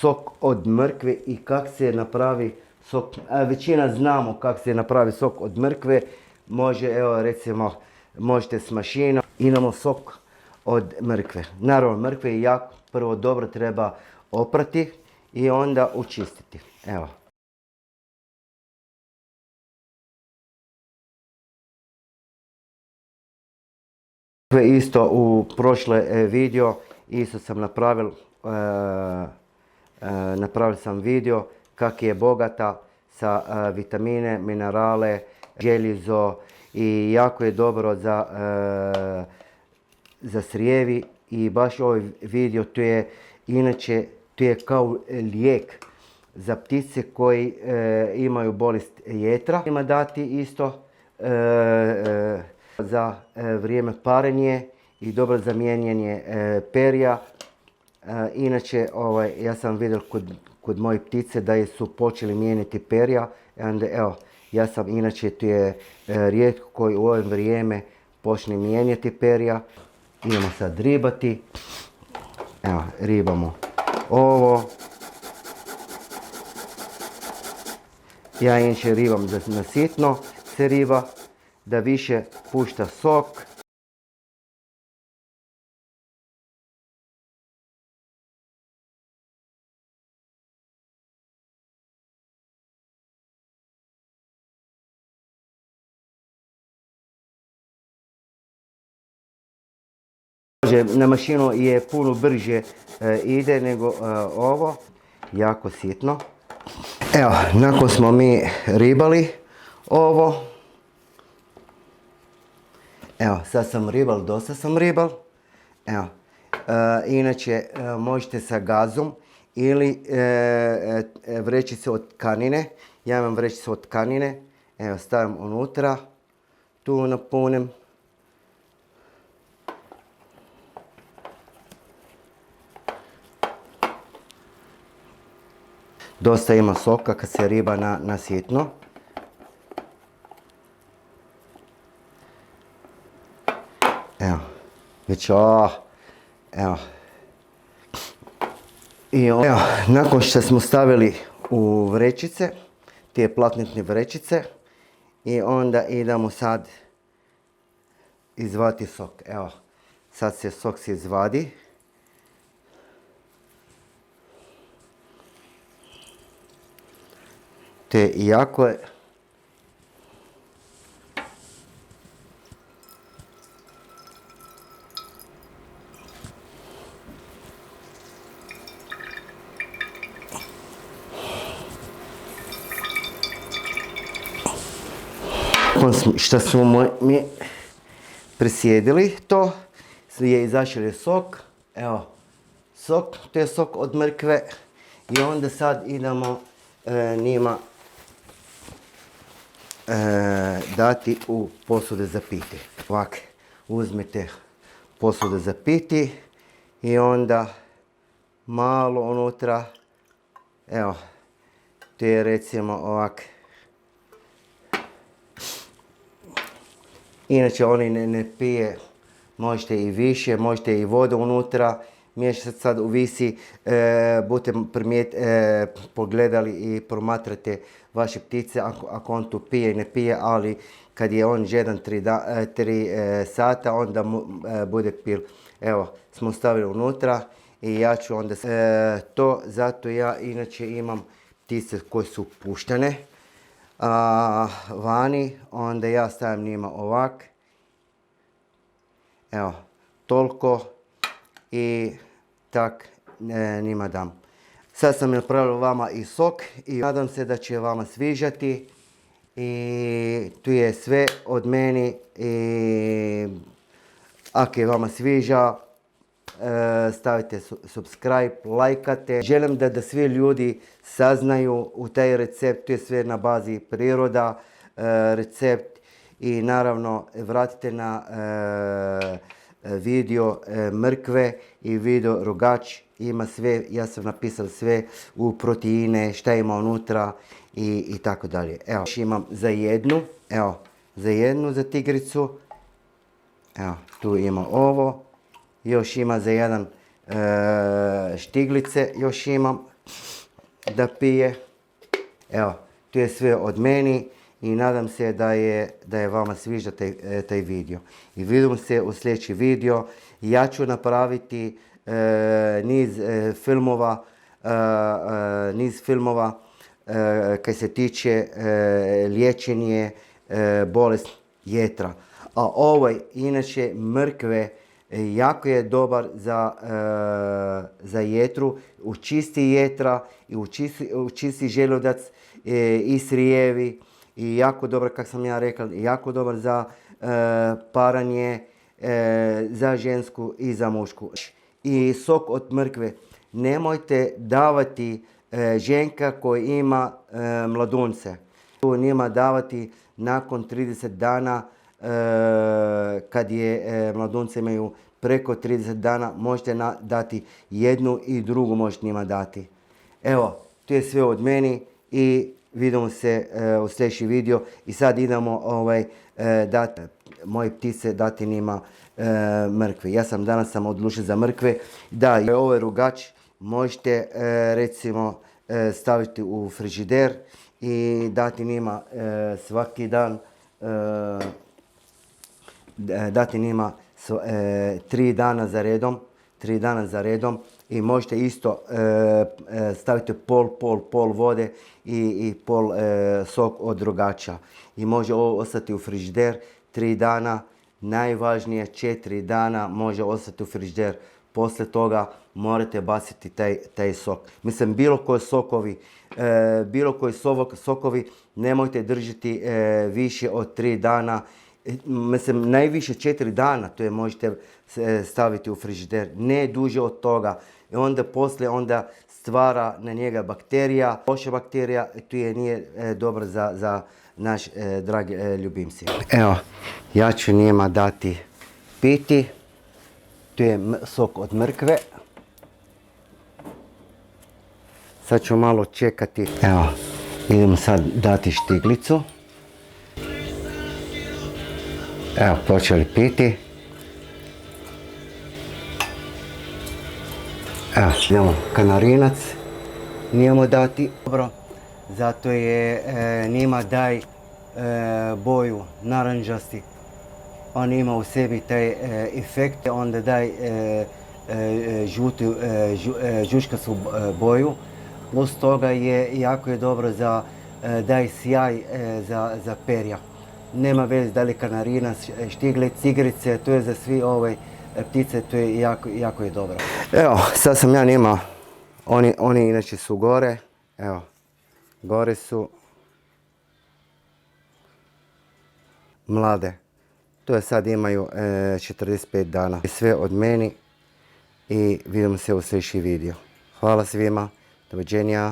sok od mrkve i kako se napravi sok. Većina znamo kako se napravi sok od mrkve. Može, evo recimo, možete s mašinom. Imamo sok od mrkve. Naravno, mrkve je jako prvo dobro treba oprati i onda učistiti. Evo. Isto u prošle video isto sam napravio sam video kako je bogata sa vitamine, minerale, željezo i jako je dobro za crijevi i baš ovaj video to je inače to je kao lijek za ptice koji imaju bolest jetra. Ima dati isto za vrijeme parenje i dobro za mijenjanje perja. Inače, ja sam vidio kod moje ptice da su počeli mijenjati perja. Evo, ja sam inače, to je rijetko koji u ovo vrijeme počne mijenjati perja. Idemo sad ribati. Evo, ribamo ovo. Ja inače ribam na sitno se riba, da više pušta sok. Na mašinu je puno brže ide nego ovo, jako sitno. Evo, nakon smo mi ribali ovo. Evo, sad sam ribal, dosta sam ribal. Evo, inače možete sa gazom ili vrećice od tkanine. Ja imam vrećice od tkanine. Evo, stavim unutra, tu napunim. Dosta ima soka kad se riba na sitno. Evo, već evo. I evo, nakon što smo stavili u vrećice, te platnetne vrećice, i onda idemo sad izvaditi sok. Evo, sad se sok izvadi. Te jako je što smo mi presjedili to, je izašao sok, evo, sok, to je sok od mrkve i onda sad idemo njima dati u posude za piti. Ovak, uzmete posude za piti i onda malo unutra, evo, to je recimo ovak. Inače oni ne pije, možete i više, možete i vodu unutra. Miješati sad uvisi, budete pogledali i promatrate vaše ptice ako on tu pije i ne pije, ali kad je on žedan 3 sata onda bude pil. Evo, smo stavili unutra i ja ću onda to, zato ja inače imam ptice koje su puštene vani, onda ja stavim njima ovak. Evo, toliko i tak njima dam. Sad sam napravio vama i sok i nadam se da će vama sviđati. I tu je sve od meni. I ako je vama sviđa, stavite subscribe, lajkate. Želim da svi ljudi saznaju u taj recept, to je sve na bazi priroda, recept i naravno vratite na video mrkve i video rogač, ima sve, ja sam napisao sve u proteine, šta ima unutra i tako dalje. Evo, još imam za jednu, evo, za tigricu, evo, tu ima ovo, još ima za jedan štiglice, još imam, da pije. Evo, to je sve od meni i nadam se da je vama sviđa taj video. I vidimo se u sljedeći video. Ja ću napraviti niz filmova kaj se tiče liječenje bolesti jetra. A ovaj, inače, mrkve jako je dobar za jetru, učisti jetra i učisti želudac i srijevi i jako dobro, kako sam ja rekao, jako dobar za paranje, za žensku i za mušku. I sok od mrkve nemojte davati ženka koja ima mladunce. Njima davati nakon 30 dana, kad je mladunce imaju preko 30 dana, možete dati jednu i drugu možete njima dati. Evo, to je sve od meni i vidimo se u sljedeći video. I sad idemo moje ptice dati njima mrkve. Ja sam danas odlučio za mrkve. Da, ovaj rugač možete recimo staviti u frižider i dati njima svaki dan, dati njima 3 dana za redom i možete isto staviti pol vode i pol sok od rugača i može ovo ostati u frižider 3 dana, najvažnije 4 dana može ostati u frižider. Poslije toga morate baciti taj sok. Mislim, bilo koji sokovi nemojte držati više od 3 dana. Mislim, najviše 4 dana to je možete staviti u frižider, ne duže od toga. I onda poslije stvara na njega bakterija, loša bakterija, i to nije dobro za naš dragi ljubimci. Evo, ja ću njima dati piti. To je sok od mrkve. Sad ću malo čekati. Evo, idemo sad dati štiglicu. Evo, počeli piti. Evo, idemo kanarinac. Njemu dati. Dobro, zato je njima daj boju naranđasti. On ima u sebi taj efekt, onda daj žučkastu boju. Plus toga jako je dobro daj sjaj za perja. Nema veze da li kanarinac, štiglic, cigrice, to je za svi ove ptice, to je jako je dobro. Evo, sad sam ja njima, oni inače su gore, evo, gore su mlade. To je sad imaju 45 dana. Sve od meni i vidimo se u sljedeći video. Hvala svima, doviđenja.